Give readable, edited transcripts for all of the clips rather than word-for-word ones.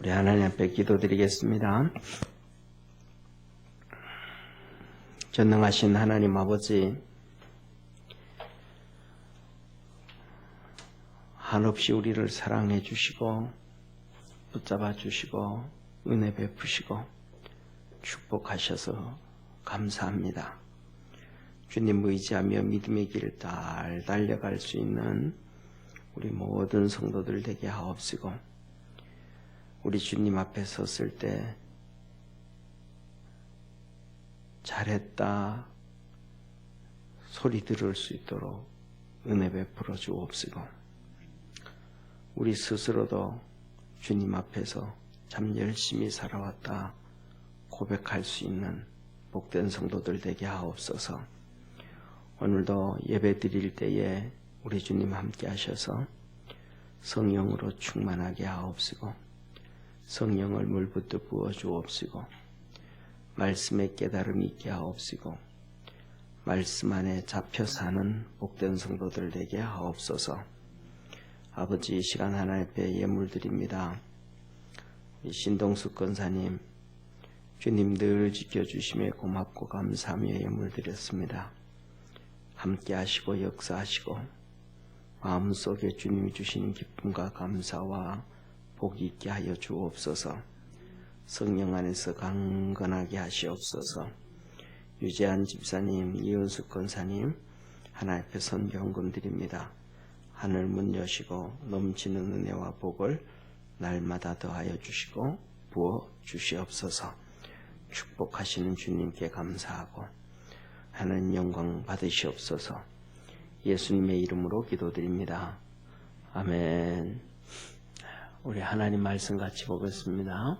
우리 하나님 앞에 기도드리겠습니다. 전능하신 하나님 아버지, 한없이 우리를 사랑해 주시고 붙잡아 주시고 은혜 베푸시고 축복하셔서 감사합니다. 주님 의지하며 믿음의 길을 잘 달려갈 수 있는 우리 모든 성도들 되게 하옵시고, 우리 주님 앞에 섰을 때 잘했다 소리 들을 수 있도록 은혜 베풀어 주옵시고, 우리 스스로도 주님 앞에서 참 열심히 살아왔다 고백할 수 있는 복된 성도들 되게 하옵소서. 오늘도 예배 드릴 때에 우리 주님 함께 하셔서 성령으로 충만하게 하옵시고, 성령을 물붓듯 부어 주옵시고, 말씀의 깨달음이 있게 하옵시고, 말씀 안에 잡혀 사는 복된 성도들 되게 하옵소서. 아버지, 이 시간 하나님 앞에 예물 드립니다. 우리 신동숙 권사님, 주님 늘 지켜주심에 고맙고 감사하며 예물 드렸습니다. 함께 하시고 역사하시고 마음속에 주님이 주시는 기쁨과 감사와 복이 있게 하여 주옵소서. 성령 안에서 강건하게 하시옵소서. 유재한 집사님, 이은숙 권사님, 하나님 앞에 선교헌금 드립니다. 하늘 문 여시고 넘치는 은혜와 복을 날마다 더하여 주시고 부어 주시옵소서. 축복하시는 주님께 감사하고 하나님 영광 받으시옵소서. 예수님의 이름으로 기도드립니다. 아멘. 우리 하나님 말씀 같이 보겠습니다.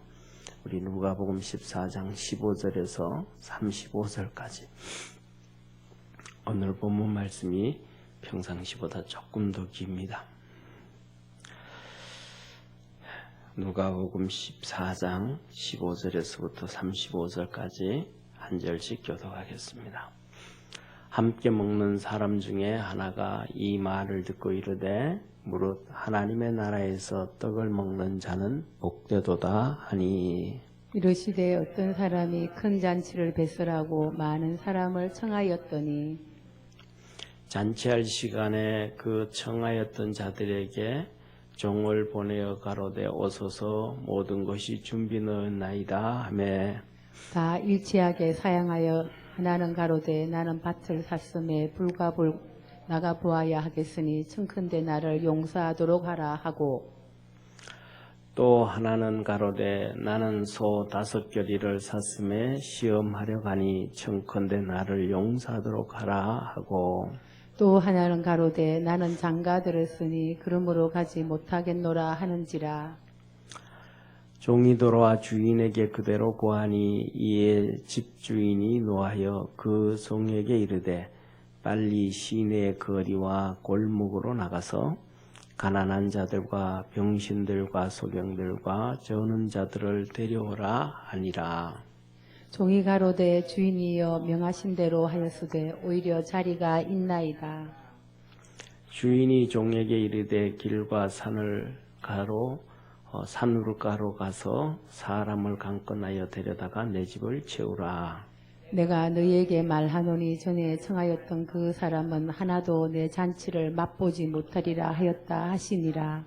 우리 누가복음 14장 15절에서 35절까지. 오늘 본문 말씀이 평상시보다 조금 더 깁니다. 누가복음 14장 15절에서부터 35절까지 한 절씩 교독하겠습니다. 함께 먹는 사람 중에 하나가 이 말을 듣고 이르되 무릇 하나님의 나라에서 떡을 먹는 자는 복되도다 하니, 이르시되 어떤 사람이 큰 잔치를 배설하고 많은 사람을 청하였더니 잔치할 시간에 그 청하였던 자들에게 종을 보내어 가로되 오소서 모든 것이 준비되었나이다 하매, 다 일치하게 사양하여 하나는 가로되 나는 밭을 샀음에 불과 나가 보아야 하겠으니 청컨대 나를 용서하도록 하라 하고, 또 하나는 가로되 나는 소 5겨리를 샀음에 시험하려 가니 청컨대 나를 용서하도록 하라 하고, 또 하나는 가로되 나는 장가들을 쓰니 그러므로 가지 못하겠노라 하는지라. 종이 돌아와 주인에게 그대로 고하니 이에 집주인이 노하여 그 종에게 이르되 빨리 시내의 거리와 골목으로 나가서 가난한 자들과 병신들과 소경들과 저는 자들을 데려오라 하니라. 종이 가로되 주인이여 명하신 대로 하였으되 오히려 자리가 있나이다. 주인이 종에게 이르되 길과 산으로 가서 사람을 강권하여 데려다가 내 집을 채우라. 내가 너희에게 말하노니 전에 청하였던 그 사람은 하나도 내 잔치를 맛보지 못하리라 하였다 하시니라.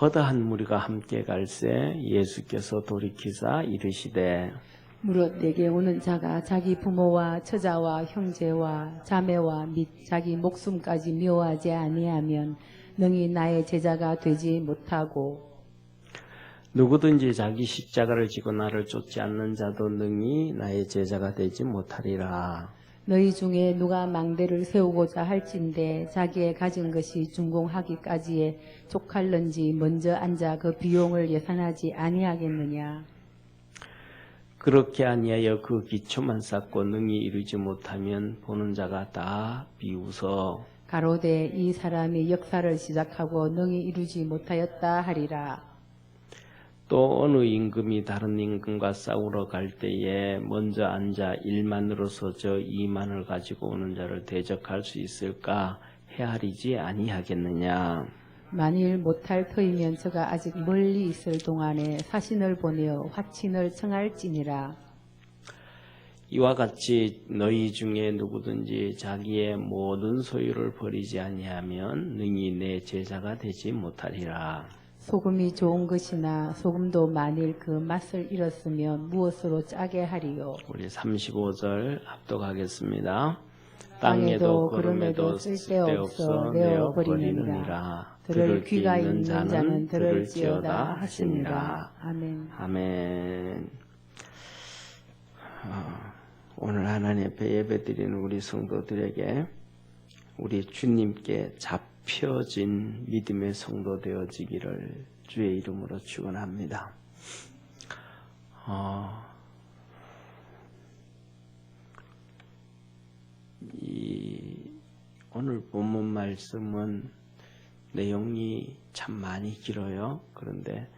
허다한 무리가 함께 갈새 예수께서 돌이키사 이르시되 무릇 내게 오는 자가 자기 부모와 처자와 형제와 자매와 및 자기 목숨까지 미워하지 아니하면 능히 나의 제자가 되지 못하고, 누구든지 자기 십자가를 지고 나를 쫓지 않는 자도 능히 나의 제자가 되지 못하리라. 너희 중에 누가 망대를 세우고자 할진대 자기의 가진 것이 준공하기까지에 족할는지 먼저 앉아 그 비용을 예산하지 아니하겠느냐. 그렇게 아니하여 그 기초만 쌓고 능히 이루지 못하면 보는 자가 다 비웃어 가로되 이 사람이 역사를 시작하고 능히 이루지 못하였다 하리라. 또 어느 임금이 다른 임금과 싸우러 갈 때에 먼저 앉아 1만으로서 저 2만을 가지고 오는 자를 대적할 수 있을까 헤아리지 아니하겠느냐. 만일 못할 터이면 저가 아직 멀리 있을 동안에 사신을 보내어 화친을 청할지니라. 이와 같이 너희 중에 누구든지 자기의 모든 소유를 버리지 아니하면 능히 내 제자가 되지 못하리라. 소금이 좋은 것이나 소금도 만일 그 맛을 잃었으면 무엇으로 짜게 하리요. 우리 35절 합독하겠습니다. 땅에도 구름에도 쓸데없어 내어 버리느니라. 들을 귀가 있는 자는 들을지어다 하시니라. 아멘. 아멘. 오늘 하나님 앞에 예배드리는 우리 성도들에게 우리 주님께 잡혀진 믿음의 성도 되어지기를 주의 이름으로 축원합니다. 오늘 본문 말씀은 내용이 참 많이 길어요. 그런데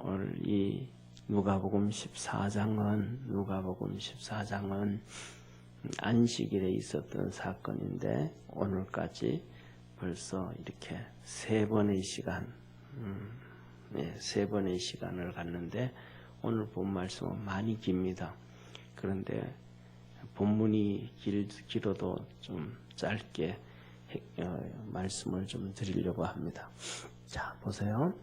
오늘 이 누가복음 14장은 안식일에 있었던 사건인데 오늘까지 벌써 이렇게 세 번의 시간을 갖는데 오늘 본 말씀은 많이 깁니다. 그런데 본문이 길어도 좀 짧게 말씀을 좀 드리려고 합니다. 자, 보세요.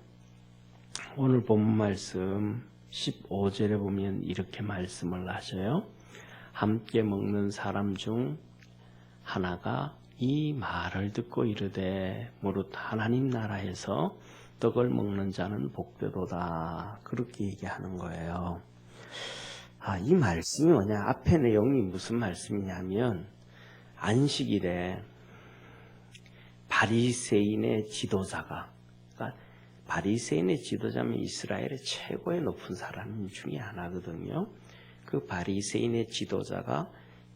오늘 본문 말씀 15절에 보면 이렇게 말씀을 하셔요. 함께 먹는 사람 중 하나가 이 말을 듣고 이르되 무릇 하나님 나라에서 떡을 먹는 자는 복되도다. 그렇게 얘기하는 거예요. 이 말씀이 뭐냐? 앞에 내용이 무슨 말씀이냐면 안식일에 바리새인의 지도자가, 그러니까 바리새인의 지도자면 이스라엘의 최고의 높은 사람 중에 하나거든요. 그 바리새인의 지도자가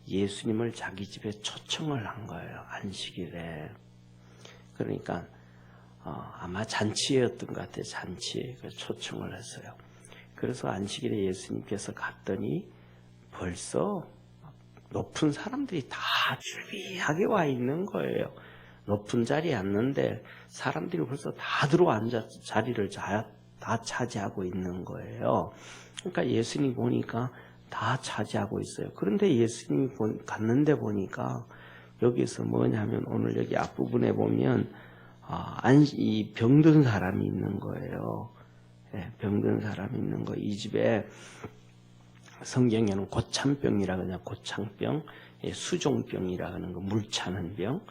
예수님을 자기 집에 초청을 한 거예요. 안식일에. 그러니까 아마 잔치였던 것 같아요. 잔치에 초청을 했어요. 그래서 안식일에 예수님께서 갔더니 벌써 높은 사람들이 다 준비하게 와 있는 거예요. 높은 자리에 앉는데 사람들이 벌써 다 들어앉아 자리를 다 차지하고 있는 거예요. 그러니까 예수님 보니까 다 차지하고 있어요. 그런데 예수님이 갔는데 보니까 여기서 뭐냐면 오늘 여기 앞부분에 보면 이 병든 사람이 있는 거예요. 병든 사람이 있는 거. 이 집에 성경에는 고참병이라 그러냐, 고창병, 수종병이라 하는 거, 물 차는 병,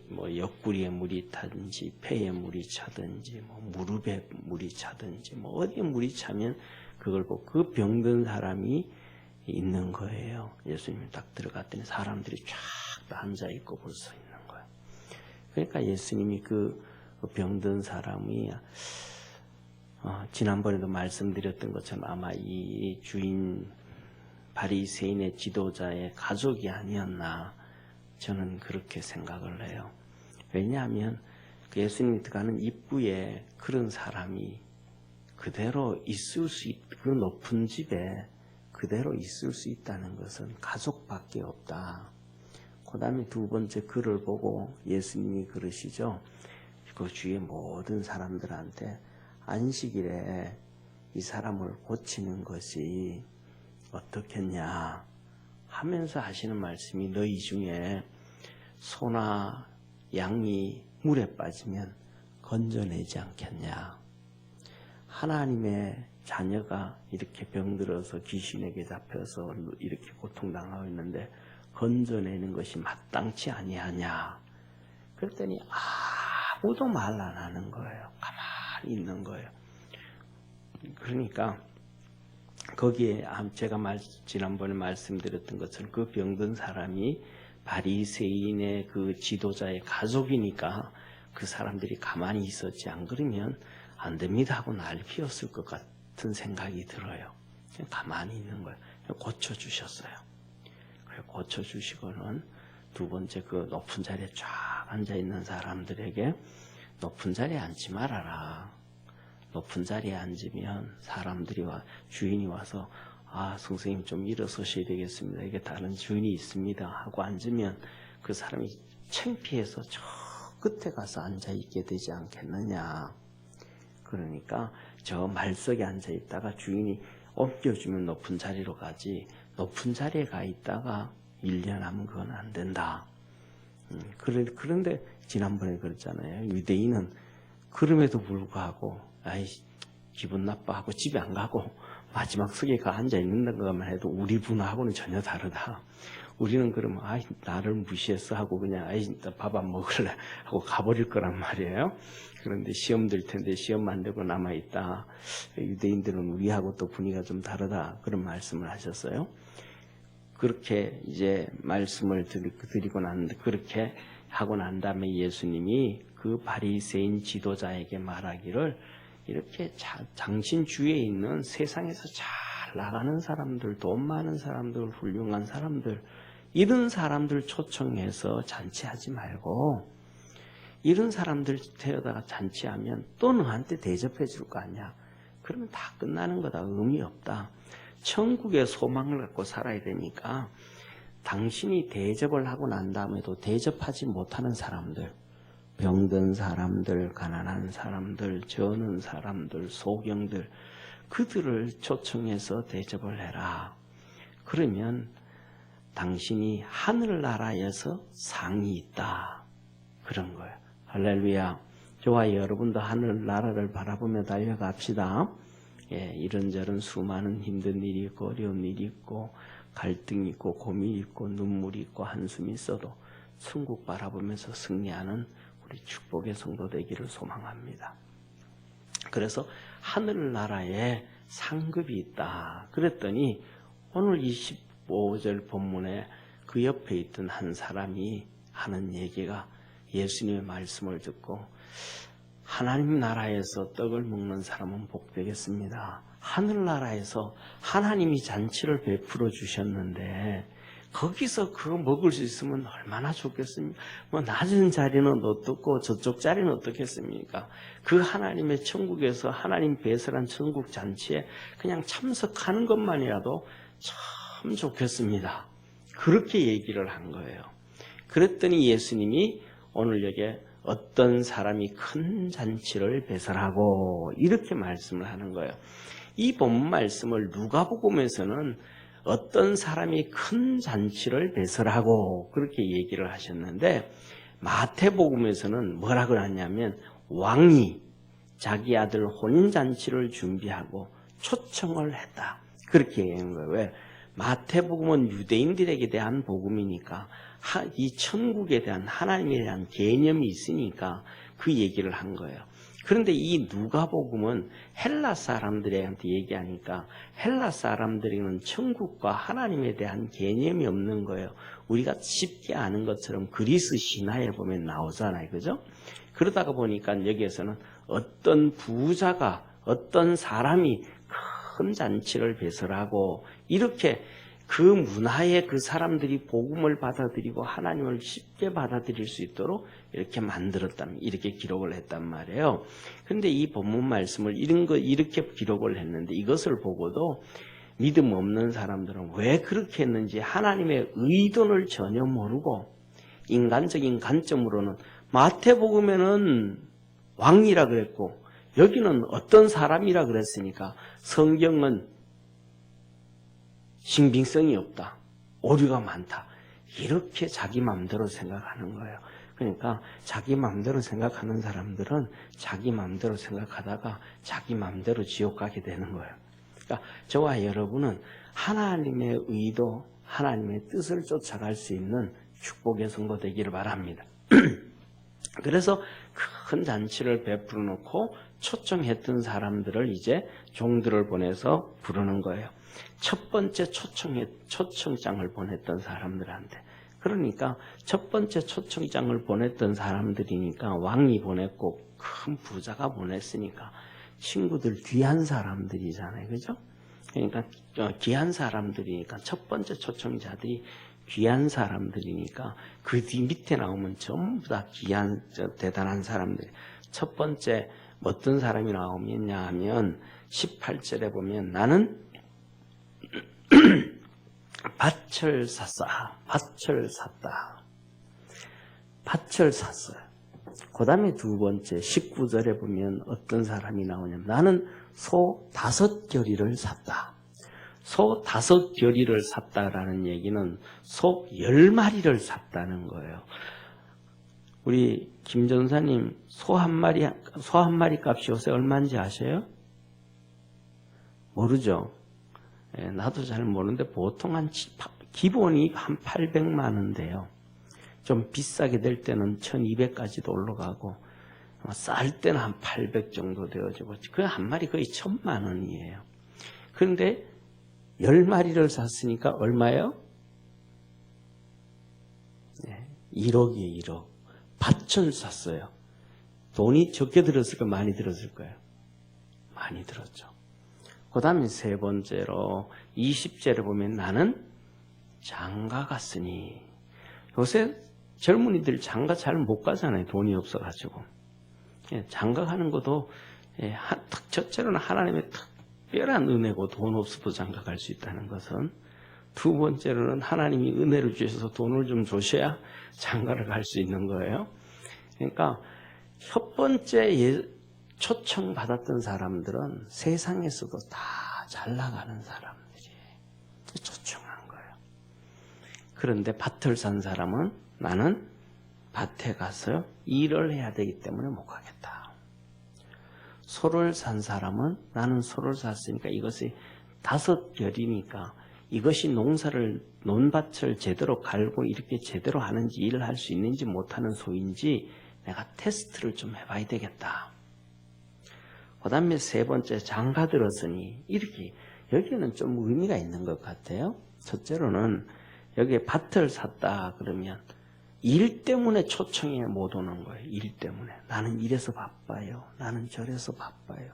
뭐 옆구리에 물이 타든지, 폐에 물이 차든지, 뭐 무릎에 물이 차든지, 뭐 어디에 물이 차면 그걸 보고 그 병든 사람이 있는 거예요. 예수님이 딱 들어갔더니 사람들이 쫙 다 앉아 있고 벌써 있는 거예요. 그러니까 예수님이 그 병든 사람이 지난번에도 말씀드렸던 것처럼 아마 이 주인 바리새인의 지도자의 가족이 아니었나 저는 그렇게 생각을 해요. 왜냐하면 그 예수님이 들어가는 입구에 그런 사람이 그대로 있을 수 그 높은 집에 그대로 있을 수 있다는 것은 가족밖에 없다. 그 다음에 두 번째 글을 보고 예수님이 그러시죠. 그 주위의 모든 사람들한테 안식일에 이 사람을 고치는 것이 어떻겠냐 하면서 하시는 말씀이 너희 중에 소나 양이 물에 빠지면 건져내지 않겠냐. 하나님의 자녀가 이렇게 병들어서 귀신에게 잡혀서 이렇게 고통당하고 있는데 건져내는 것이 마땅치 아니하냐. 그랬더니 아무도 말 안 하는 거예요. 가만히 있는 거예요. 그러니까 거기에 제가 지난번에 말씀드렸던 것처럼 그 병든 사람이 바리새인의 그 지도자의 가족이니까 그 사람들이 가만히 있었지, 안 그러면 안 됩니다 하고 난리 피웠을 것 같은 생각이 들어요. 그냥 가만히 있는 거예요. 고쳐주셨어요. 그래서 고쳐주시고는 두 번째 그 높은 자리에 쫙 앉아있는 사람들에게 높은 자리에 앉지 말아라. 높은 자리에 앉으면 사람들이 주인이 와서 선생님 좀 일어서셔야 되겠습니다. 이게 다른 주인이 있습니다 하고 앉으면 그 사람이 창피해서 저 끝에 가서 앉아있게 되지 않겠느냐. 그러니까 저 말석에 앉아있다가 주인이 옮겨주면 높은 자리로 가지, 높은 자리에 가 있다가 밀려나면 그건 안 된다. 그런데 지난번에 그랬잖아요. 유대인은 그럼에도 불구하고 아이 기분 나빠하고 집에 안 가고 마지막 석에 가 앉아 있는 것만 해도 우리 문화하고는 전혀 다르다. 우리는 그러면 아이 나를 무시했어 하고 그냥 아이 밥 안 먹을래 하고 가버릴 거란 말이에요. 그런데 시험 들 텐데 시험 안 되고 남아 있다. 유대인들은 우리하고 또 분위기가 좀 다르다. 그런 말씀을 하셨어요. 그렇게 이제 말씀을 드리고 그렇게 하고 난 다음에 예수님이 그 바리새인 지도자에게 말하기를 이렇게 당신 주위에 있는 세상에서 잘 나가는 사람들, 돈 많은 사람들, 훌륭한 사람들, 이런 사람들 초청해서 잔치하지 말고 이런 사람들 태워다가 잔치하면 또 너한테 대접해 줄 거 아니야. 그러면 다 끝나는 거다. 의미 없다. 천국의 소망을 갖고 살아야 되니까 당신이 대접을 하고 난 다음에도 대접하지 못하는 사람들, 병든 사람들, 가난한 사람들, 저는 사람들, 소경들, 그들을 초청해서 대접을 해라. 그러면 당신이 하늘나라에서 상이 있다. 그런 거예요. 할렐루야. 저와 여러분도 하늘나라를 바라보며 달려갑시다. 예, 이런저런 수많은 힘든 일이 있고 어려운 일이 있고 갈등이 있고 고민이 있고 눈물이 있고 한숨이 있어도 천국 바라보면서 승리하는 우리 축복의 성도 되기를 소망합니다. 그래서 하늘나라에 상급이 있다. 그랬더니 오늘 25절 본문에 그 옆에 있던 한 사람이 하는 얘기가 예수님의 말씀을 듣고 하나님 나라에서 떡을 먹는 사람은 복되겠습니다. 하늘나라에서 하나님이 잔치를 베풀어 주셨는데 거기서 그거 먹을 수 있으면 얼마나 좋겠습니까? 뭐 낮은 자리는 어떻고 저쪽 자리는 어떻겠습니까? 그 하나님의 천국에서 하나님 배설한 천국 잔치에 그냥 참석하는 것만이라도 참 좋겠습니다. 그렇게 얘기를 한 거예요. 그랬더니 예수님이 오늘 여기에 어떤 사람이 큰 잔치를 배설하고 이렇게 말씀을 하는 거예요. 이 본문 말씀을 누가복음에서는 어떤 사람이 큰 잔치를 배설하고 그렇게 얘기를 하셨는데 마태복음에서는 뭐라고 하냐면 왕이 자기 아들 혼인잔치를 준비하고 초청을 했다. 그렇게 얘기하는 거예요. 왜? 마태복음은 유대인들에게 대한 복음이니까 이 천국에 대한 하나님에 대한 개념이 있으니까 그 얘기를 한 거예요. 그런데 이 누가복음은 헬라 사람들한테 얘기하니까 헬라 사람들에게는 천국과 하나님에 대한 개념이 없는 거예요. 우리가 쉽게 아는 것처럼 그리스 신화에 보면 나오잖아요. 그죠? 그러다가 보니까 여기에서는 어떤 부자가 어떤 사람이 큰 잔치를 배설하고 이렇게 그 문화에 그 사람들이 복음을 받아들이고 하나님을 쉽게 받아들일 수 있도록 이렇게 만들었단, 이렇게 기록을 했단 말이에요. 그런데 이 본문 말씀을 이렇게 기록을 했는데 이것을 보고도 믿음 없는 사람들은 왜 그렇게 했는지 하나님의 의도를 전혀 모르고 인간적인 관점으로는 마태복음에는 왕이라 그랬고 여기는 어떤 사람이라 그랬으니까 성경은 신빙성이 없다. 오류가 많다. 이렇게 자기 마음대로 생각하는 거예요. 그러니까 자기 마음대로 생각하는 사람들은 자기 마음대로 생각하다가 자기 마음대로 지옥 가게 되는 거예요. 그러니까 저와 여러분은 하나님의 의도, 하나님의 뜻을 쫓아갈 수 있는 축복의 성도 되기를 바랍니다. 그래서 큰 잔치를 베풀어 놓고 초청했던 사람들을 이제 종들을 보내서 부르는 거예요. 첫 번째 초청장을 보냈던 사람들한테. 그러니까 첫 번째 초청장을 보냈던 사람들이니까 왕이 보냈고 큰 부자가 보냈으니까 친구들 귀한 사람들이잖아요. 그죠? 그러니까 귀한 사람들이니까 첫 번째 초청자들이 귀한 사람들이니까 그 뒤 밑에 나오면 전부 다 귀한 대단한 사람들. 첫 번째 어떤 사람이 나오면냐 하면 18절에 보면 나는 밭을 샀다. 밭을 샀어요. 그 다음에 두 번째 19절에 보면 어떤 사람이 나오냐면 나는 소 5겨리를 샀다. 소 5겨리를 샀다라는 얘기는 소 10마리를 샀다는 거예요. 우리 김 전사님 소 한 마리 값이 요새 얼마인지 아세요? 모르죠. 나도 잘 모르는데 보통 기본이 한 800만 원대요. 좀 비싸게 될 때는 1200까지도 올라가고 쌀 때는 한 800 정도 되어지고 그 한 마리 거의 1000만 원이에요. 그런데 10마리를 샀으니까 얼마예요? 1억이에요. 1억. 밭을 샀어요. 돈이 적게 들었을까 많이 들었을 거예요? 많이 들었죠. 그 다음에 세 번째로 20절에 보면 나는 장가 갔으니 요새 젊은이들 장가 잘 못 가잖아요. 돈이 없어가지고. 장가 가는 것도 첫째로는 하나님의 특별한 은혜고 돈 없어도 장가 갈 수 있다는 것은 두 번째로는 하나님이 은혜를 주셔서 돈을 좀 주셔야 장가를 갈 수 있는 거예요. 그러니까 첫 번째 초청받았던 사람들은 세상에서도 다 잘 나가는 사람들이 초청한 거예요. 그런데 밭을 산 사람은 나는 밭에 가서 일을 해야 되기 때문에 못 가겠다. 소를 산 사람은 나는 소를 샀으니까 이것이 5겨리니까 이것이 논밭을 제대로 갈고 이렇게 제대로 하는지 일을 할 수 있는지 못하는 소인지 내가 테스트를 좀 해봐야 되겠다. 그 다음에 세 번째 장가 들었으니 이렇게 여기는 좀 의미가 있는 것 같아요. 첫째로는 여기에 밭을 샀다 그러면 일 때문에 초청에 못 오는 거예요. 일 때문에. 나는 이래서 바빠요. 나는 저래서 바빠요.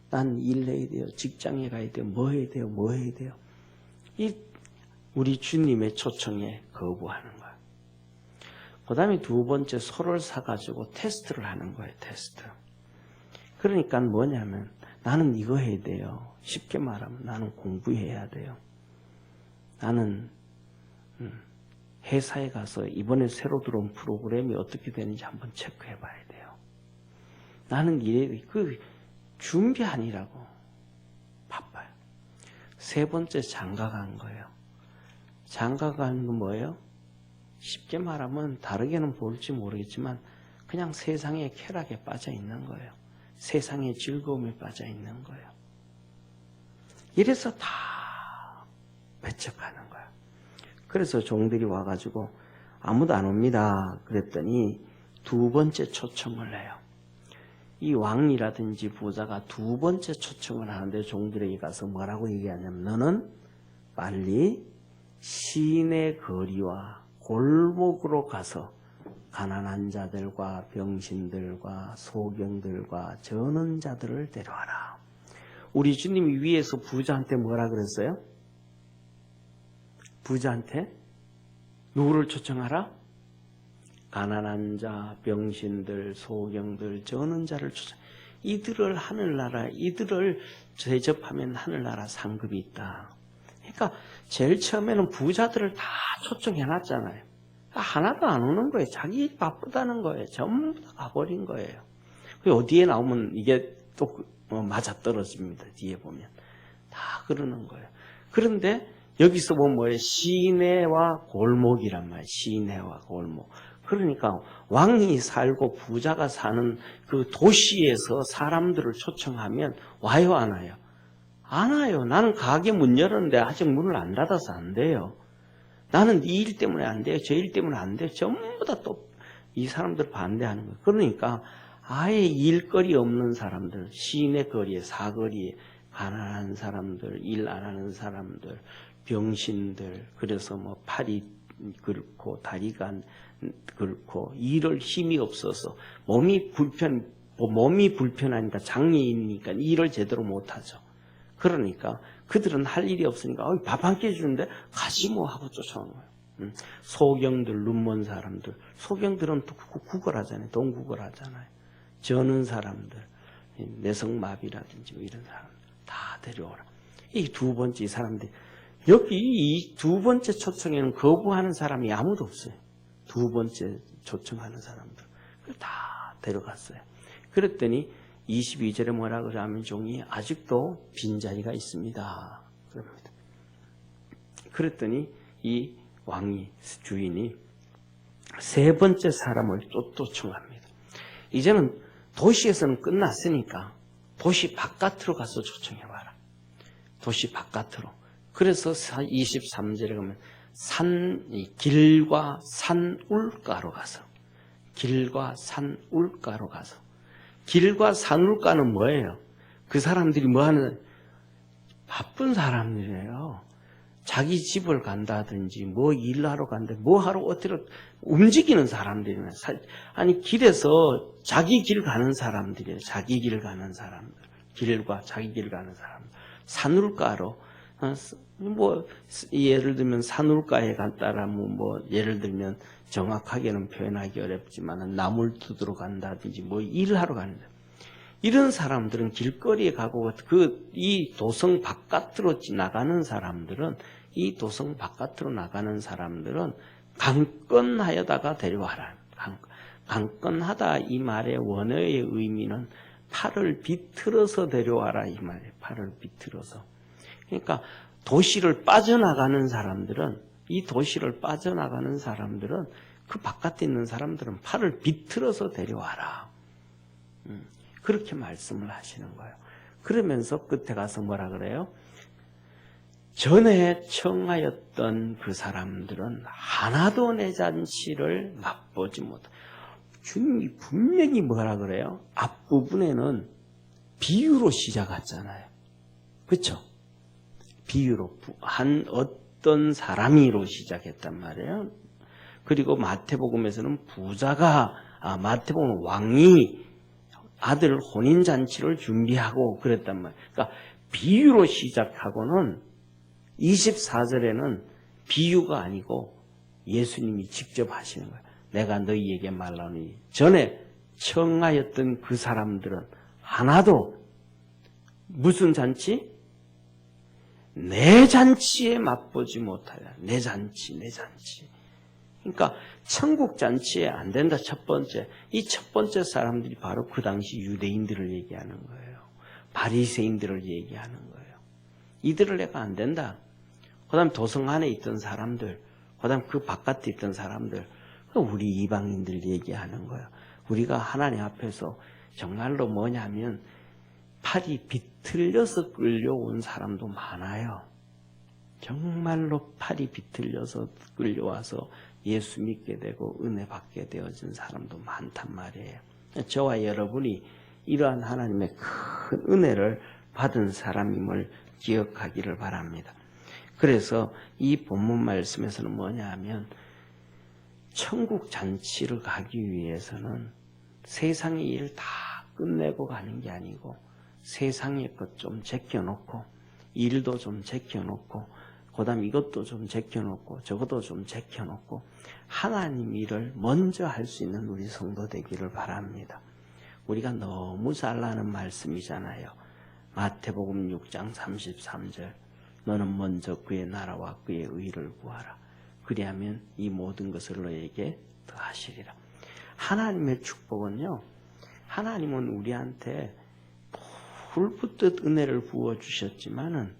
난 일해야 돼요. 직장에 가야 돼요. 뭐 해야 돼요. 뭐 해야 돼요. 우리 주님의 초청에 거부하는 거예요. 그 다음에 두 번째 소를 사가지고 테스트를 하는 거예요. 테스트. 그러니까 뭐냐면 나는 이거 해야 돼요. 쉽게 말하면 나는 공부해야 돼요. 나는 회사에 가서 이번에 새로 들어온 프로그램이 어떻게 되는지 한번 체크해 봐야 돼요. 나는 준비하느라고 바빠요. 세 번째 장가 간 거예요. 장가 간 건 뭐예요? 쉽게 말하면 다르게는 볼지 모르겠지만 그냥 세상의 쾌락에 빠져 있는 거예요. 세상의 즐거움에 빠져 있는 거예요. 이래서 다 배척하는 거예요. 그래서 종들이 와가지고 아무도 안 옵니다. 그랬더니 두 번째 초청을 해요. 이 왕이라든지 부자가 두 번째 초청을 하는데 종들에게 가서 뭐라고 얘기하냐면 너는 빨리 시내 거리와 골목으로 가서 가난한 자들과 병신들과 소경들과 저는 자들을 데려와라. 우리 주님이 위에서 부자한테 뭐라 그랬어요? 부자한테 누구를 초청하라? 가난한 자, 병신들, 소경들, 저는 자를 초청. 이들을 대접하면 하늘나라 상급이 있다. 그러니까 제일 처음에는 부자들을 다 초청해놨잖아요. 하나도 안 오는 거예요. 자기 바쁘다는 거예요. 전부 다 가버린 거예요. 어디에 나오면 이게 또 맞아떨어집니다. 뒤에 보면. 다 그러는 거예요. 그런데 여기서 보면 뭐예요? 시내와 골목이란 말이에요. 시내와 골목. 그러니까 왕이 살고 부자가 사는 그 도시에서 사람들을 초청하면 와요, 안 와요? 안 와요. 나는 가게 문 열었는데 아직 문을 안 닫아서 안 돼요. 나는 이 일 때문에 안 돼요. 저 일 때문에 안 돼요. 전부 다 또 이 사람들 반대하는 거예요. 그러니까 아예 일거리 없는 사람들, 시내 거리에, 사거리에 가난한 사람들, 일 안 하는 사람들, 병신들, 그래서 뭐 팔이 그렇고 다리가 그렇고 일을 힘이 없어서 몸이 불편하니까 장애인이니까 일을 제대로 못하죠. 그러니까 그들은 할 일이 없으니까 밥 한 끼 주는데 가지 뭐 하고 쫓아오는 거예요. 소경들, 눈먼 사람들, 소경들은 또 구걸하잖아요. 동구걸하잖아요. 저는 사람들, 내성마비라든지 뭐 이런 사람들 다 데려오라. 이 두 번째 이 사람들이 여기 이 두 번째 초청에는 거부하는 사람이 아무도 없어요. 두 번째 초청하는 사람들 다 데려갔어요. 그랬더니 22절에 뭐라 그러냐면 종이 아직도 빈자리가 있습니다. 그럽니다. 그랬더니 이 왕이 주인이 세 번째 사람을 또 초청합니다. 이제는 도시에서는 끝났으니까 도시 바깥으로 가서 초청해봐라. 도시 바깥으로. 그래서 23절에 가면 길과 산울가로 가서 길과 산울가로 가서 길과 산울가는 뭐예요? 그 사람들이 뭐하는 바쁜 사람들이에요. 자기 집을 간다든지 뭐 일하러 간다, 뭐 하러 어떻게 움직이는 사람들이에요. 아니 길에서 자기 길 가는 사람들이에요. 자기 길 가는 사람들, 길과 자기 길 가는 사람들. 산울가로 뭐 예를 들면 산울가에 갔다라면 뭐 예를 들면 정확하게는 표현하기 어렵지만 나물 두드러 간다든지 뭐 일하러 가는데 이런 사람들은 길거리에 가고 이 도성 바깥으로 나가는 사람들은 이 도성 바깥으로 나가는 사람들은 강건하여다가 데려와라. 강건하다 이 말의 원어의 의미는 팔을 비틀어서 데려와라 이 말이에요. 팔을 비틀어서. 그러니까 도시를 빠져나가는 사람들은 이 도시를 빠져나가는 사람들은 그 바깥에 있는 사람들은 팔을 비틀어서 데려와라. 그렇게 말씀을 하시는 거예요. 그러면서 끝에 가서 뭐라 그래요? 전에 청하였던 그 사람들은 하나도 내 잔치를 맛보지 못하고 주님이 분명히 뭐라 그래요? 앞부분에는 비유로 시작했잖아요. 그렇죠? 비유로 한 어떤 사람이로 시작했단 말이에요. 그리고 마태복음에서는 마태복음 왕이 아들 혼인잔치를 준비하고 그랬단 말이에요. 그러니까 비유로 시작하고는 24절에는 비유가 아니고 예수님이 직접 하시는 거예요. 내가 너희에게 말하노니 전에 청하였던 그 사람들은 하나도 무슨 잔치? 내 잔치에 맛보지 못하여. 내 잔치. 그러니까 천국 잔치에 안 된다. 첫 번째. 이 첫 번째 사람들이 바로 그 당시 유대인들을 얘기하는 거예요. 바리새인들을 얘기하는 거예요. 이들을 내가 안 된다. 그 다음 도성 안에 있던 사람들, 그 다음 그 바깥에 있던 사람들, 우리 이방인들 얘기하는 거예요. 우리가 하나님 앞에서 정말로 뭐냐면 팔이 비틀려서 끌려온 사람도 많아요. 정말로 팔이 비틀려서 끌려와서 예수 믿게 되고 은혜 받게 되어진 사람도 많단 말이에요. 저와 여러분이 이러한 하나님의 큰 은혜를 받은 사람임을 기억하기를 바랍니다. 그래서 이 본문 말씀에서는 뭐냐 하면 천국 잔치를 가기 위해서는 세상의 일 다 끝내고 가는 게 아니고 세상의 것 좀 제껴놓고 일도 좀 제껴놓고 그 다음 이것도 좀 제껴놓고 저것도 좀 제껴놓고 하나님 일을 먼저 할 수 있는 우리 성도 되기를 바랍니다. 우리가 너무 잘 아는 말씀이잖아요. 마태복음 6장 33절 너는 먼저 그의 나라와 그의 의를 구하라. 그리하면 이 모든 것을 너에게 더하시리라. 하나님의 축복은요. 하나님은 우리한테 불붙듯 은혜를 부어주셨지만은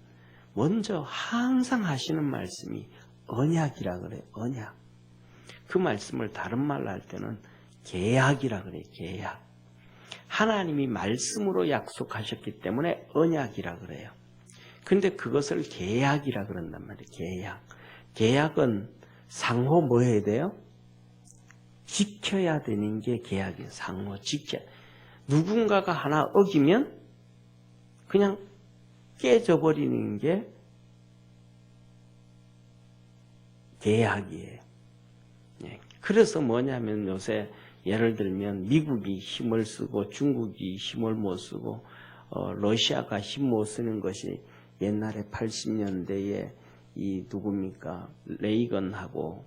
먼저 항상 하시는 말씀이 언약이라 그래요. 언약. 그 말씀을 다른 말로 할 때는 계약이라 그래요. 계약. 하나님이 말씀으로 약속하셨기 때문에 언약이라 그래요. 그런데 그것을 계약이라 그런단 말이에요. 계약. 계약은 상호 뭐 해야 돼요? 지켜야 되는 게 계약이에요. 상호 지켜야. 누군가가 하나 어기면 그냥 깨져버리는 게 계약이에요. 그래서 뭐냐면 요새 예를 들면 미국이 힘을 쓰고 중국이 힘을 못 쓰고 러시아가 힘 못 쓰는 것이 옛날에 80년대에 이 누굽니까? 레이건하고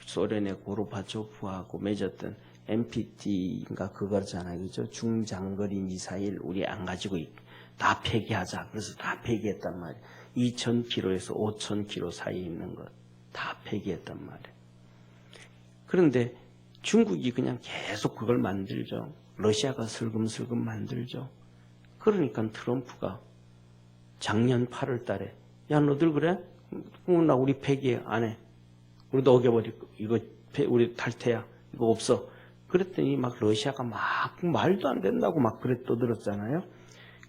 소련의 고르바초프하고 맺었던 NPT인가 그거잖아요. 그죠? 중장거리 미사일 우리 안 가지고 다 폐기하자. 그래서 다 폐기했단 말이에요. 2,000km에서 5,000km 사이에 있는 것 다 폐기했단 말이에요. 그런데 중국이 그냥 계속 그걸 만들죠. 러시아가 슬금슬금 만들죠. 그러니까 트럼프가 작년 8월 달에 야 너들 그래? 나 우리 폐기해 안 해. 우리도 어겨버릴 거. 이거 우리 탈퇴야. 이거 없어. 그랬더니 막 러시아가 막 말도 안 된다고 막 그래 떠들었잖아요.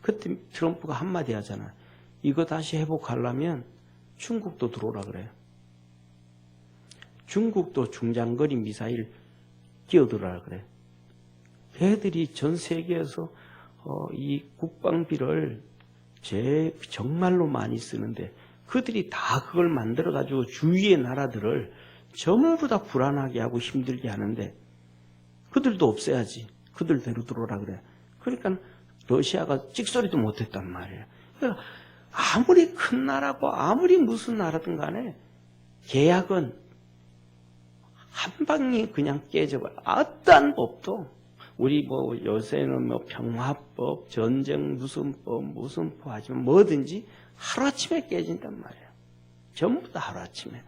그때 트럼프가 한마디 하잖아요. 이거 다시 회복하려면 중국도 들어오라 그래요. 중국도 중장거리 미사일 끼어들어라 그래. 걔들이 전 세계에서 이 국방비를 정말로 많이 쓰는데 그들이 다 그걸 만들어가지고 주위의 나라들을 전부 다 불안하게 하고 힘들게 하는데 그들도 없애야지. 그들대로 들어오라 그래. 그러니까 러시아가 찍소리도 못했단 말이에요. 그러니까 아무리 큰 나라고 아무리 무슨 나라든 간에 계약은 한 방에 그냥 깨져버려. 어떠한 법도 우리 뭐 요새는 뭐 평화법, 전쟁 무슨 법 하지만 뭐든지 하루아침에 깨진단 말이에요. 전부 다 하루아침에.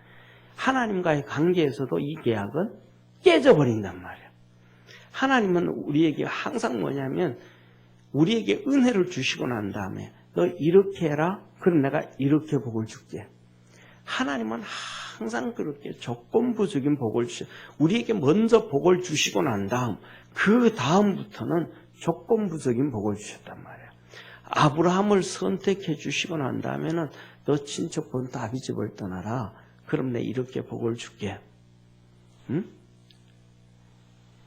하나님과의 관계에서도 이 계약은 깨져버린단 말이에요. 하나님은 우리에게 항상 뭐냐면 우리에게 은혜를 주시고 난 다음에 너 이렇게 해라. 그럼 내가 이렇게 복을 줄게. 하나님은 항상 그렇게 조건부적인 복을 주셔. 우리에게 먼저 복을 주시고 난 다음 그 다음부터는 조건부적인 복을 주셨단 말이에요. 아브라함을 선택해 주시고 난 다음에는 너 친척 본 다윗 집을 떠나라. 그럼 내가 이렇게 복을 줄게. 응?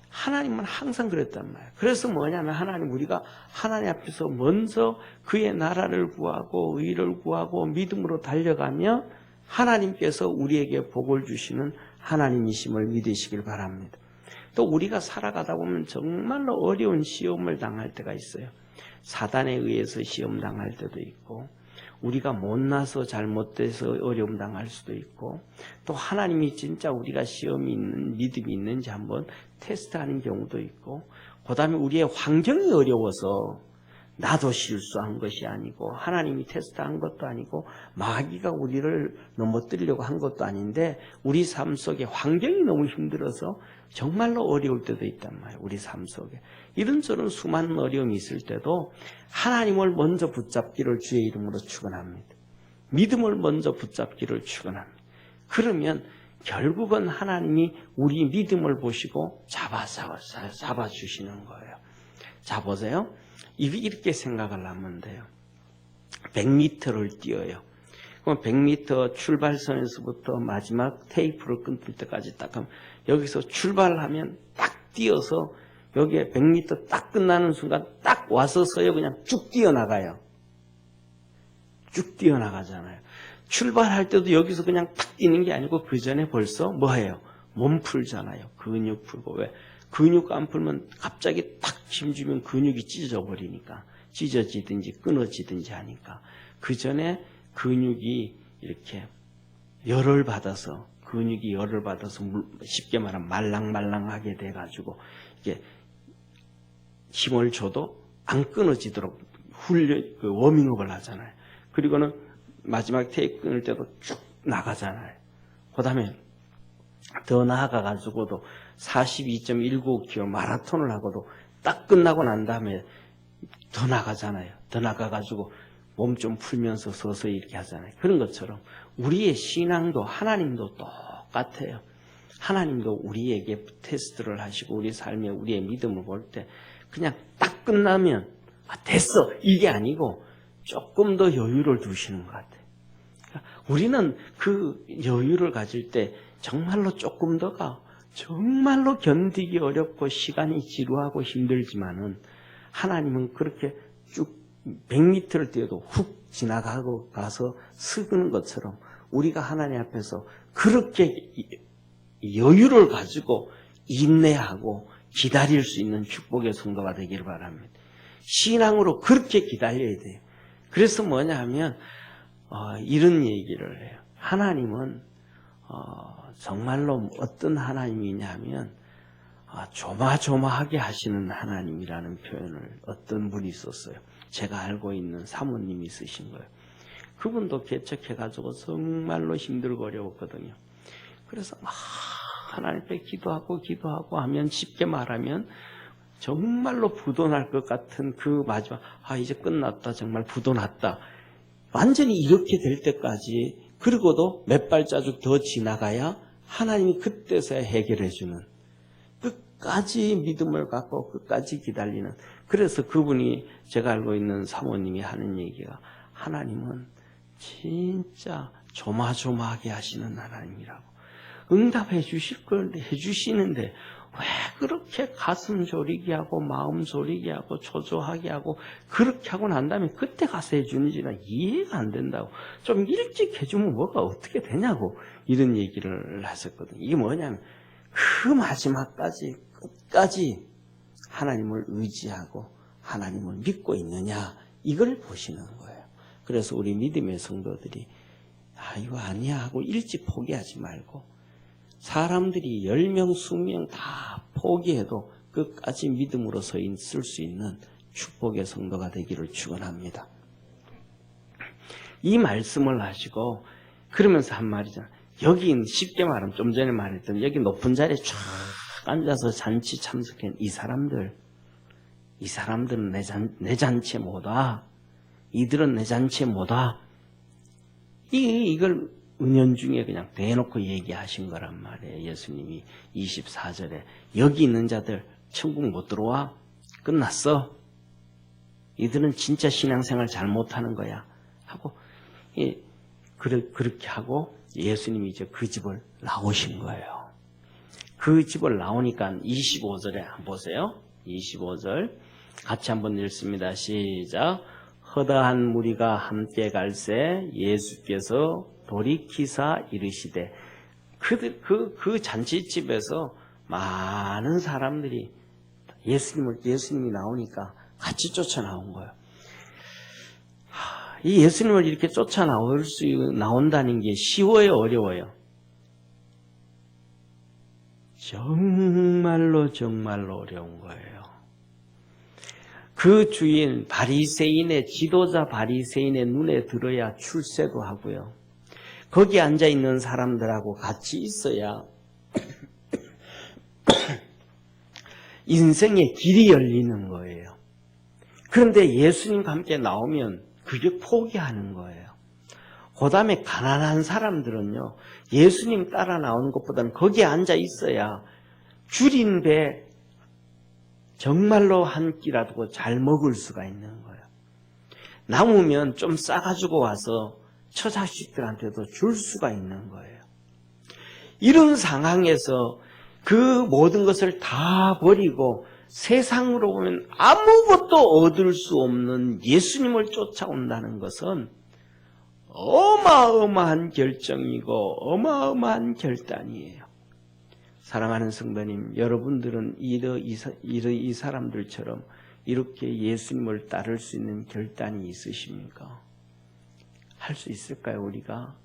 하나님은 항상 그랬단 말이에요. 그래서 뭐냐면 우리가 하나님 앞에서 먼저 그의 나라를 구하고 의를 구하고 믿음으로 달려가며 하나님께서 우리에게 복을 주시는 하나님이심을 믿으시길 바랍니다. 또 우리가 살아가다 보면 정말로 어려운 시험을 당할 때가 있어요. 사단에 의해서 시험 당할 때도 있고 우리가 못나서 잘못돼서 어려움 당할 수도 있고 또 하나님이 진짜 우리가 시험이 있는 믿음이 있는지 한번 테스트하는 경우도 있고 그 다음에 우리의 환경이 어려워서 나도 실수한 것이 아니고 하나님이 테스트한 것도 아니고 마귀가 우리를 넘어뜨리려고 한 것도 아닌데 우리 삶 속에 환경이 너무 힘들어서 정말로 어려울 때도 있단 말이에요. 우리 삶 속에. 이런저런 수많은 어려움이 있을 때도 하나님을 먼저 붙잡기를 주의 이름으로 축원합니다. 믿음을 먼저 붙잡기를 축원합니다. 그러면 결국은 하나님이 우리 믿음을 보시고 잡아주시는 거예요. 자 보세요. 이렇게 생각을 하면 돼요. 100m를 뛰어요. 그럼 100m 출발선에서부터 마지막 테이프를 끊을 때까지 딱 하면 여기서 출발하면 딱 뛰어서 여기에 100m 딱 끝나는 순간 딱 와서 서요. 그냥 쭉 뛰어나가요. 쭉 뛰어나가잖아요. 출발할 때도 여기서 그냥 탁 뛰는 게 아니고 그 전에 벌써 뭐해요? 몸 풀잖아요. 근육 풀고. 왜? 근육 안 풀면 갑자기 탁 힘주면 근육이 찢어져 버리니까 찢어지든지 끊어지든지 하니까 그 전에 근육이 이렇게 열을 받아서 근육이 열을 받아서 쉽게 말하면 말랑말랑하게 돼가지고 이게 힘을 줘도 안 끊어지도록 워밍업을 하잖아요. 그리고는 마지막 테이프 끊을 때도 쭉 나가잖아요. 그 다음에 더 나아가가지고도 42.195km 마라톤을 하고도 딱 끝나고 난 다음에 더 나가잖아요. 더 나가가지고 몸 좀 풀면서 서서히 이렇게 하잖아요. 그런 것처럼 우리의 신앙도 하나님도 똑같아요. 하나님도 우리에게 테스트를 하시고 우리 삶에 우리의 믿음을 볼 때 그냥 딱 끝나면 됐어 이게 아니고 조금 더 여유를 두시는 것 같아요. 우리는 그 여유를 가질 때 정말로 조금 더가 정말로 견디기 어렵고 시간이 지루하고 힘들지만은 하나님은 그렇게 쭉 100m를 뛰어도 훅 지나가고 가서 쓰는 것처럼 우리가 하나님 앞에서 그렇게 여유를 가지고 인내하고 기다릴 수 있는 축복의 성도가 되기를 바랍니다. 신앙으로 그렇게 기다려야 돼요. 그래서 뭐냐 하면 이런 얘기를 해요. 하나님은 정말로 어떤 하나님이냐 하면 조마조마하게 하시는 하나님이라는 표현을 어떤 분이 썼어요. 제가 알고 있는 사모님이 쓰신 거예요. 그분도 개척해가지고 정말로 힘들고 어려웠거든요. 그래서 하나님 앞에 기도하고 하면 쉽게 말하면 정말로 부도날 것 같은 그 마지막, 이제 끝났다. 정말 부도났다. 완전히 이렇게 될 때까지, 그리고도 몇 발자국 더 지나가야 하나님이 그때서야 해결해주는, 끝까지 믿음을 갖고 끝까지 기다리는. 그래서 그분이, 제가 알고 있는 사모님이 하는 얘기가, 하나님은 진짜 조마조마하게 하시는 하나님이라고. 응답해 주실 걸 해주시는데 왜 그렇게 가슴 졸이게 하고 마음 졸이게 하고 초조하게 하고 그렇게 하고 난 다음에 그때 가서 해주는지는 이해가 안 된다고. 좀 일찍 해주면 뭐가 어떻게 되냐고 이런 얘기를 했었거든요. 이게 뭐냐면 그 마지막까지 끝까지 하나님을 의지하고 하나님을 믿고 있느냐 이걸 보시는 거예요. 그래서 우리 믿음의 성도들이 이거 아니야 하고 일찍 포기하지 말고 사람들이 10명, 20명 다 포기해도 끝까지 믿음으로 서 있을 수 있는 축복의 성도가 되기를 축원합니다. 이 말씀을 하시고 그러면서 한 말이잖아요. 여기 쉽게 말하면 좀 전에 말했던 여기 높은 자리에 쫙 앉아서 잔치 참석한 이 사람들은 내 잔치에 못 와. 이들은 내 잔치에 못 와. 이걸 은연중에 그냥 대놓고 얘기하신 거란 말이에요. 예수님이 24절에 여기 있는 자들 천국 못 들어와. 끝났어. 이들은 진짜 신앙생활 잘못하는 거야. 하고 그렇게 하고 예수님이 이제 그 집을 나오신 거예요. 그 집을 나오니까 25절에 한번 보세요. 25절 같이 한번 읽습니다. 시작. 허다한 무리가 함께 갈새 예수께서 돌이키사 이르시되 그 잔치집에서 많은 사람들이 예수님이 나오니까 같이 쫓아나온 거예요. 이 예수님을 이렇게 나온다는 게 쉬워요, 어려워요? 정말로 어려운 거예요. 그 주인 지도자 바리새인의 눈에 들어야 출세도 하고요. 거기 앉아있는 사람들하고 같이 있어야 인생의 길이 열리는 거예요. 그런데 예수님과 함께 나오면 그게 포기하는 거예요. 그 다음에 가난한 사람들은요, 예수님 따라 나오는 것보다는 거기에 앉아 있어야 줄인 배 정말로 한 끼라도 잘 먹을 수가 있는 거예요. 남으면 좀 싸가지고 와서 처자식들한테도 줄 수가 있는 거예요. 이런 상황에서 그 모든 것을 다 버리고 세상으로 보면 아무것도 얻을 수 없는 예수님을 쫓아온다는 것은 어마어마한 결정이고 어마어마한 결단이에요. 사랑하는 성도님, 여러분들은 이 사람들처럼 이렇게 예수님을 따를 수 있는 결단이 있으십니까? 할 수 있을까요, 우리가?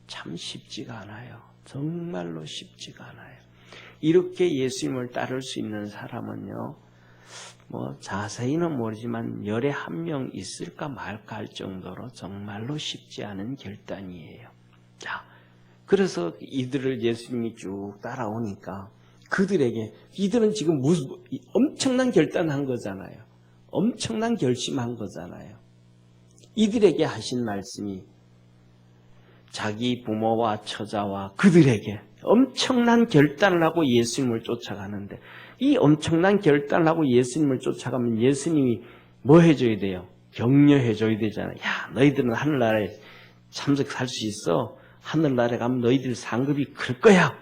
참 쉽지가 않아요. 정말로 쉽지가 않아요. 이렇게 예수님을 따를 수 있는 사람은요, 자세히는 모르지만 열에 한 명 있을까 말까 할 정도로 정말로 쉽지 않은 결단이에요. 자, 그래서 이들을 예수님이 쭉 따라오니까 이들은 지금 엄청난 결단한 거잖아요. 엄청난 결심한 거잖아요. 이들에게 하신 말씀이 자기 부모와 처자와 그들에게 엄청난 결단을 하고 예수님을 쫓아가는데 이 엄청난 결단을 하고 예수님을 쫓아가면 예수님이 뭐 해줘야 돼요? 격려해줘야 되잖아요. 야, 너희들은 하늘나라에 참석할 수 있어. 하늘나라에 가면 너희들 상급이 클 거야.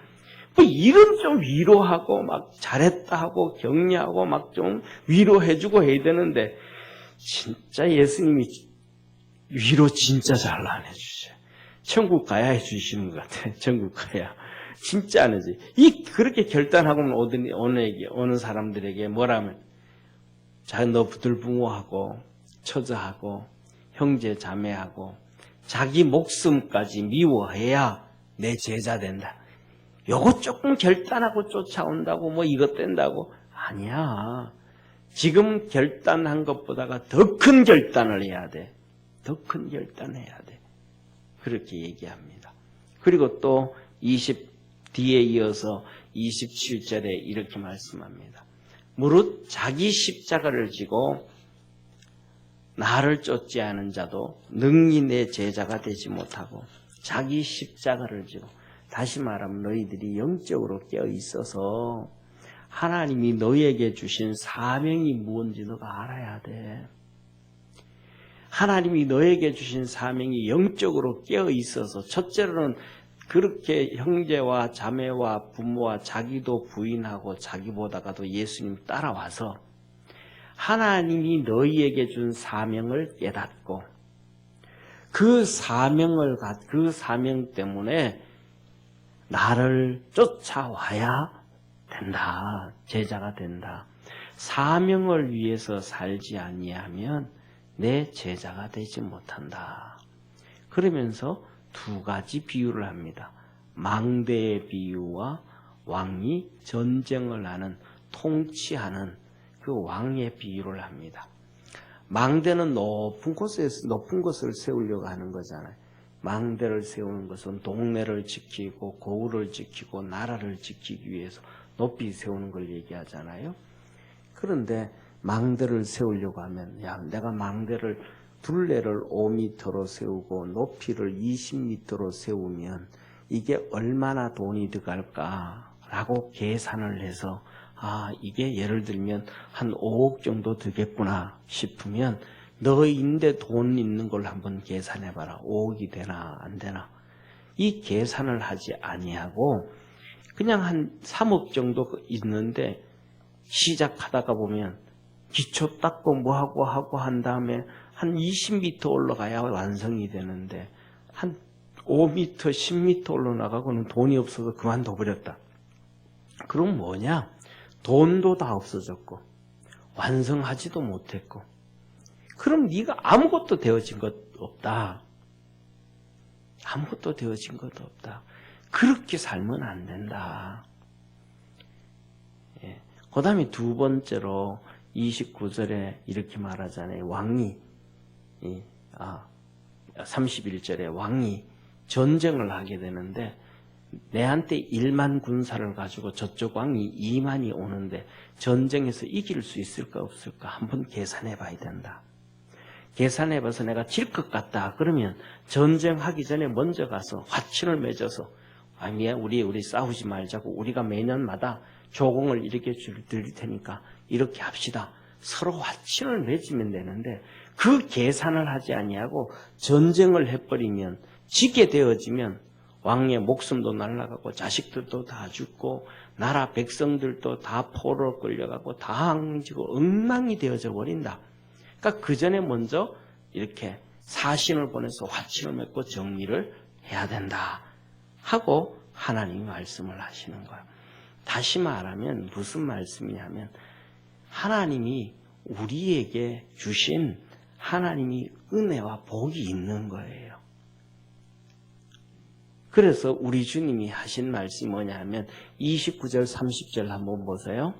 이런 좀 위로하고 막 잘했다 하고 격려하고 막 좀 위로해주고 해야 되는데 진짜 예수님이 위로 진짜 잘 안 해주셔요. 천국 가야 해주시는 것 같아요. 천국 가야. 진짜 안 해주지. 그렇게 결단하고는 어느 사람들에게 뭐라면 너희들 부모하고 처자하고 형제 자매하고 자기 목숨까지 미워해야 내 제자 된다. 요거 조금 결단하고 쫓아온다고 이것 된다고? 아니야. 지금 결단한 것보다가 더 큰 결단을 해야 돼. 더 큰 결단을 해야 돼. 그렇게 얘기합니다. 그리고 또 뒤에 이어서 27절에 이렇게 말씀합니다. 무릇 자기 십자가를 지고 나를 쫓지 않은 자도 능히 내 제자가 되지 못하고 자기 십자가를 지고, 다시 말하면 너희들이 영적으로 깨어 있어서 하나님이 너희에게 주신 사명이 무엇인지 너가 알아야 돼. 하나님이 너에게 주신 사명이 영적으로 깨어 있어서, 첫째로는 그렇게 형제와 자매와 부모와 자기도 부인하고 자기보다가도 예수님 따라와서 하나님이 너희에게 준 사명을 깨닫고 그 사명 때문에 나를 쫓아와야 된다. 제자가 된다. 사명을 위해서 살지 아니하면 내 제자가 되지 못한다. 그러면서 두 가지 비유를 합니다. 망대의 비유와 왕이 전쟁을 하는, 통치하는 그 왕의 비유를 합니다. 망대는 높은 것을 세우려고 하는 거잖아요. 망대를 세우는 것은 동네를 지키고 고을을 지키고 나라를 지키기 위해서 높이 세우는 걸 얘기하잖아요. 그런데 망대를 세우려고 하면, 야, 내가 망대를 둘레를 5m로 세우고 높이를 20m로 세우면 이게 얼마나 돈이 들어갈까라고 계산을 해서, 이게 예를 들면 한 5억 정도 되겠구나 싶으면 너인데 돈 있는 걸 한번 계산해봐라. 5억이 되나 안 되나. 이 계산을 하지 아니하고 그냥 한 3억 정도 있는데 시작하다가 보면 기초 닦고 뭐하고 하고 한 다음에 한 20m 올라가야 완성이 되는데 한 5m, 10m 올라가고는 돈이 없어서 그만둬 버렸다. 그럼 뭐냐? 돈도 다 없어졌고 완성하지도 못했고, 그럼 네가 아무것도 되어진 것 없다. 아무것도 되어진 것 없다. 그렇게 살면 안 된다. 그 다음에 두 번째로 29절에 이렇게 말하잖아요. 왕이 31절에 왕이 전쟁을 하게 되는데 내한테 1만 군사를 가지고 저쪽 왕이 2만이 오는데 전쟁에서 이길 수 있을까 없을까 한번 계산해 봐야 된다. 계산해 봐서 내가 질 것 같다. 그러면 전쟁하기 전에 먼저 가서 화친을 맺어서 우리 싸우지 말자고, 우리가 매년마다 조공을 이렇게 드릴 테니까 이렇게 합시다. 서로 화친을 맺으면 되는데 그 계산을 하지 아니하고 전쟁을 해버리면, 지게 되어지면 왕의 목숨도 날아가고 자식들도 다 죽고 나라 백성들도 다 포로로 끌려가고 다 항지고 엉망이 되어져 버린다. 그러니까 그 전에 먼저 이렇게 사신을 보내서 화친을 맺고 정리를 해야 된다 하고 하나님이 말씀을 하시는 거예요. 다시 말하면 무슨 말씀이냐면, 하나님이 우리에게 주신 하나님이 은혜와 복이 있는 거예요. 그래서 우리 주님이 하신 말씀이 뭐냐면 29절 30절 한번 보세요.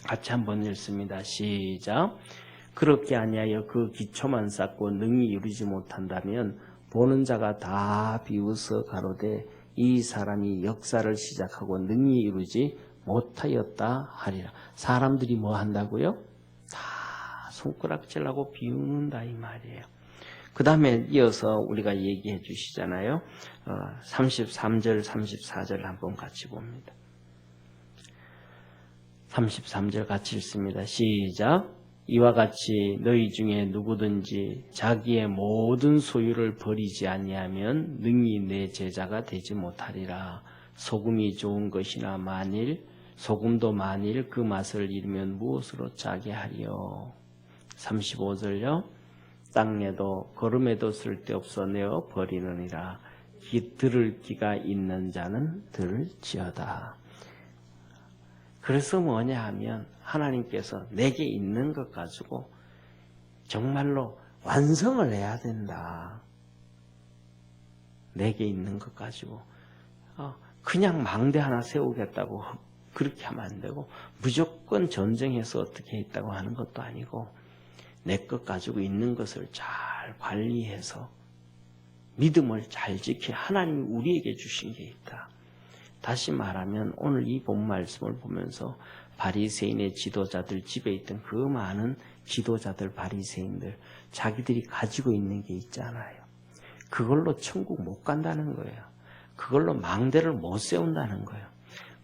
같이 한번 읽습니다. 시작. 그렇게 아니하여 그 기초만 쌓고 능히 이루지 못한다면 보는 자가 다 비웃어 가로되 이 사람이 역사를 시작하고 능히 이루지 못하였다 하리라. 사람들이 뭐 한다고요? 다 손가락질하고 비웃는다 이 말이에요. 그 다음에 이어서 우리가 얘기해 주시잖아요. 33절 34절 한번 같이 봅니다. 33절 같이 읽습니다. 시작. 이와 같이 너희 중에 누구든지 자기의 모든 소유를 버리지 아니하면 능히 내 제자가 되지 못하리라. 소금이 좋은 것이나 소금도 만일 그 맛을 잃으면 무엇으로 짜게 하리요. 35절요. 땅에도 거름에도 쓸데없어 내어 버리느니라. 들을 귀가 있는 자는 들을지어다. 그래서 뭐냐 하면 하나님께서 내게 있는 것 가지고 정말로 완성을 해야 된다. 내게 있는 것 가지고 그냥 망대 하나 세우겠다고 그렇게 하면 안 되고, 무조건 전쟁해서 어떻게 했다고 하는 것도 아니고 내 것 가지고 있는 것을 잘 관리해서 믿음을 잘 지켜 하나님이 우리에게 주신 게 있다. 다시 말하면 오늘 이 본 말씀을 보면서 바리새인의 지도자들, 집에 있던 그 많은 지도자들, 바리새인들, 자기들이 가지고 있는 게 있잖아요. 그걸로 천국 못 간다는 거예요. 그걸로 망대를 못 세운다는 거예요.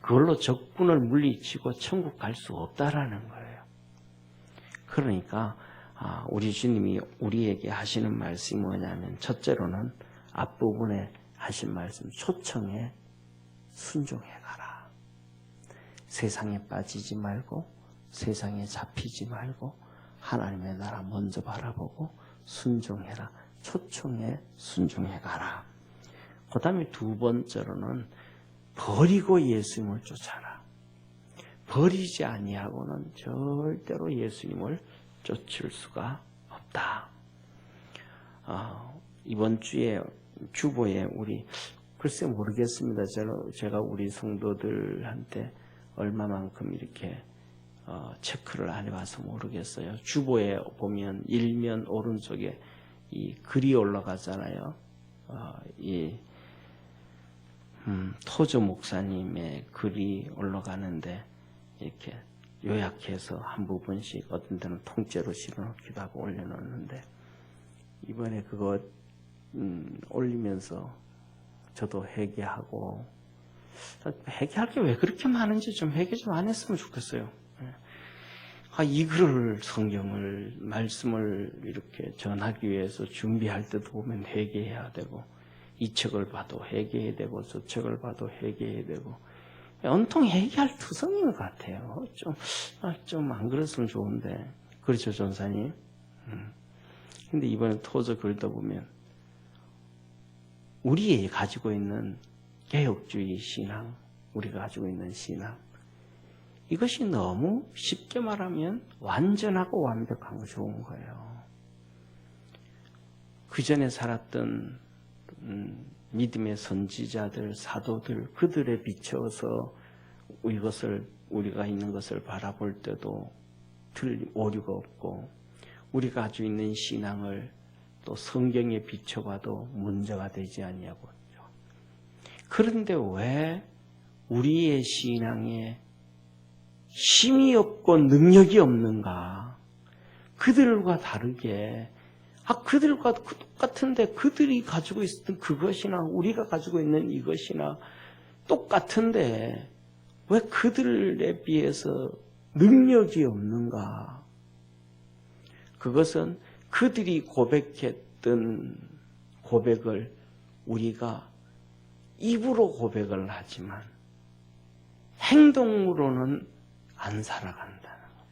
그걸로 적군을 물리치고 천국 갈 수 없다라는 거예요. 그러니까 우리 주님이 우리에게 하시는 말씀이 뭐냐면, 첫째로는 앞부분에 하신 말씀, 초청에 순종해 가라. 세상에 빠지지 말고, 세상에 잡히지 말고, 하나님의 나라 먼저 바라보고 순종해라. 초청에 순종해 가라. 그 다음에 두 번째로는 버리고 예수님을 쫓아라. 버리지 아니하고는 절대로 예수님을 쫓을 수가 없다. 이번 주에 주보에 글쎄 모르겠습니다. 제가 우리 성도들한테 얼마만큼 이렇게 체크를 안 해봐서 모르겠어요. 주보에 보면 일면 오른쪽에 이 글이 올라가잖아요. 토저 목사님의 글이 올라가는데 이렇게 요약해서 한 부분씩 어떤 데는 통째로 실어놓기도 하고 올려놓는데, 이번에 그거 올리면서 저도 회개하고, 회개할 게 왜 그렇게 많은지 좀 회개 좀 안 했으면 좋겠어요. 이 글을, 성경을, 말씀을 이렇게 전하기 위해서 준비할 때도 보면 회개해야 되고, 이 책을 봐도 회개해야 되고, 저 책을 봐도 회개해야 되고, 온통 회개할 투성인 것 같아요. 좀 안 그랬으면 좋은데. 그렇죠, 전사님? 근데 이번에 토저 글도 보면, 우리의 가지고 있는 개혁주의 신앙, 우리가 가지고 있는 신앙, 이것이 너무 쉽게 말하면 완전하고 완벽하고 좋은 거예요. 그 전에 살았던 믿음의 선지자들, 사도들, 그들에 비춰서 우리가 있는 것을 바라볼 때도 오류가 없고, 우리가 가지고 있는 신앙을 또 성경에 비춰봐도 문제가 되지 아니하고. 그런데 왜 우리의 신앙에 힘이 없고 능력이 없는가? 그들과 다르게, 그들과 똑같은데 그들이 가지고 있었던 그것이나 우리가 가지고 있는 이것이나 똑같은데 왜 그들에 비해서 능력이 없는가? 그것은 그들이 고백했던 고백을 우리가 입으로 고백을 하지만 행동으로는 안 살아간다는 거예요.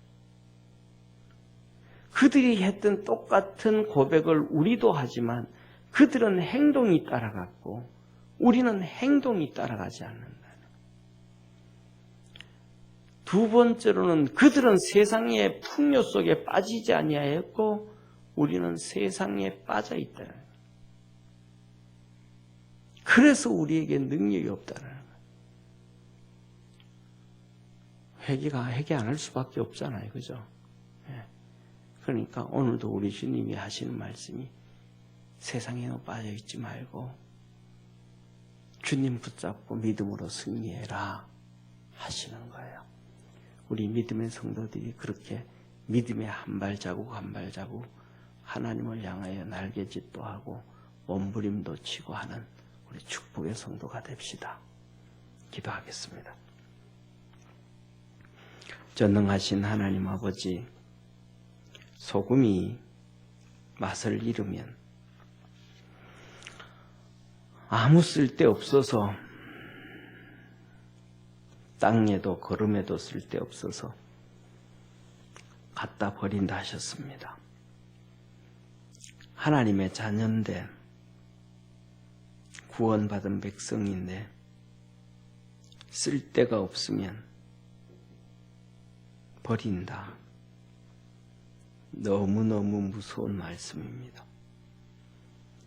그들이 했던 똑같은 고백을 우리도 하지만 그들은 행동이 따라갔고 우리는 행동이 따라가지 않는다는 거예요. 두 번째로는 그들은 세상의 풍요 속에 빠지지 아니하였고 우리는 세상에 빠져 있다는 거예요. 그래서 우리에게 능력이 없다는 거예요. 회개 안 할 수밖에 없잖아요. 그죠? 그러니까 오늘도 우리 주님이 하시는 말씀이 세상에는 빠져있지 말고 주님 붙잡고 믿음으로 승리해라 하시는 거예요. 우리 믿음의 성도들이 그렇게 믿음의 한 발자국 한 발자국 하나님을 향하여 날개짓도 하고 몸부림도 치고 하는 우리 축복의 성도가 됩시다. 기도하겠습니다. 전능하신 하나님 아버지, 소금이 맛을 잃으면 아무 쓸데 없어서 땅에도 거름에도 쓸데 없어서 갖다 버린다 하셨습니다. 하나님의 자녀인데 구원받은 백성인데 쓸데가 없으면 버린다. 너무너무 무서운 말씀입니다.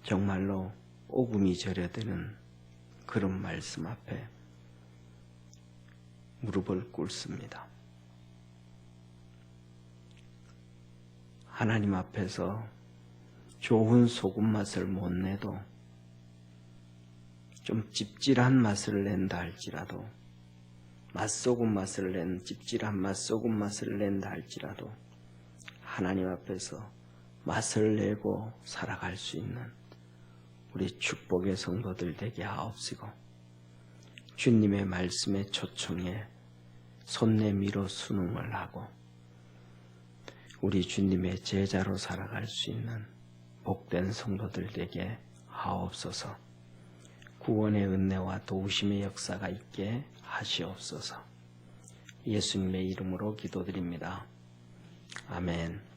정말로 오금이 저려드는 그런 말씀 앞에 무릎을 꿇습니다. 하나님 앞에서 좋은 소금 맛을 못 내도 좀 찝찝한 맛을 낸다 할지라도 맛소금 맛을 낸 찝찝한 맛소금 맛을 낸다 할지라도 하나님 앞에서 맛을 내고 살아갈 수 있는 우리 축복의 성도들 되게 하옵시고 주님의 말씀에 초청해 손 내밀어 순응을 하고 우리 주님의 제자로 살아갈 수 있는 복된 성도들 되게 하옵소서. 구원의 은혜와 도우심의 역사가 있게 하시옵소서. 예수님의 이름으로 기도드립니다. 아멘.